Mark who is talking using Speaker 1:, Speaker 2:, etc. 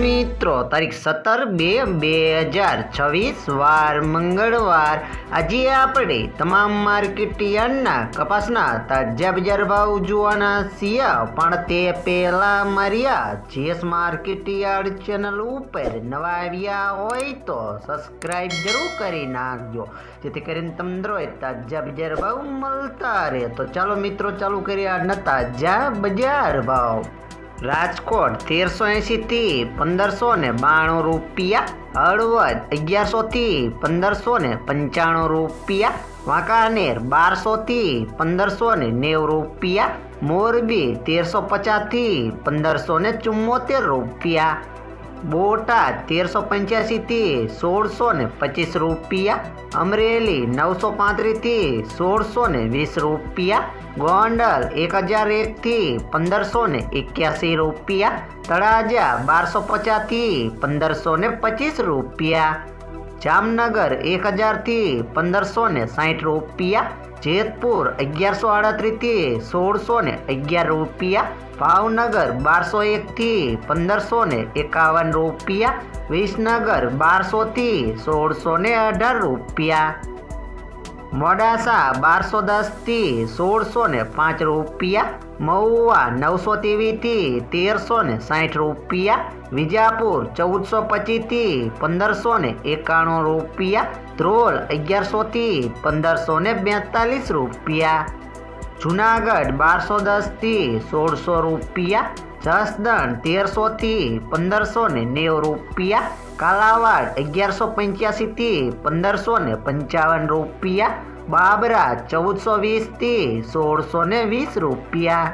Speaker 1: મિત્રો તારીખ 17/2/2026 વાર મંગળવાર આજે આપણે તમામ માર્કેટ યાર્ડના કપાસના તાજા બજાર ભાવ જોવાના છીએ, પણ તે પહેલાં મારી આ જેસ માર્કેટ યાર્ડ ચેનલ ઉપર નવા આવ્યા હોય તો સબસ્ક્રાઈબ જરૂર કરી નાખજો, જેથી કરીને તમને રોજ તાજા બજાર ભાવ મળતા રહે। તો ચાલો મિત્રો ચાલુ કરીએ આજના તાજા બજાર ભાવ। રાજકોટ 1380 થી 1592 રૂપિયા, હળવદ 1100 થી 1595 રૂપિયા, વાંકાનેર 1200 થી 1590 રૂપિયા, મોરબી 1350 થી 1574 રૂપિયા, બોટાદ 1385 થી 1625 રૂપિયા, અમરેલી 935 થી 1620 રૂપિયા, ગોંડલ 1001 થી 1581 રૂપિયા, તળાજા 1250 થી 1525 રૂપિયા, જામનગર 1000 થી 1560 રૂપિયા, જેતપુર 1138 થી 1611 રૂપિયા, ભાવનગર 1201 થી 1551 રૂપિયા, વિસનગર 1200 થી 1618 રૂપિયા, મોડાસા 1210 થી 1605 રૂપિયા, મહુવા 923 થી 1360 રૂપિયા, વિજાપુર 1425 થી 1591 રૂપિયા, ધ્રોલ 1100 થી 1542 રૂપિયા, જુનાગઢ 1210 થી 1600 રૂપિયા, જસદણ 1300 થી 1590 રૂપિયા, કાલાવાડ 1185 થી 1555 રૂપિયા, બાબરા 1420 થી 1620 રૂપિયા।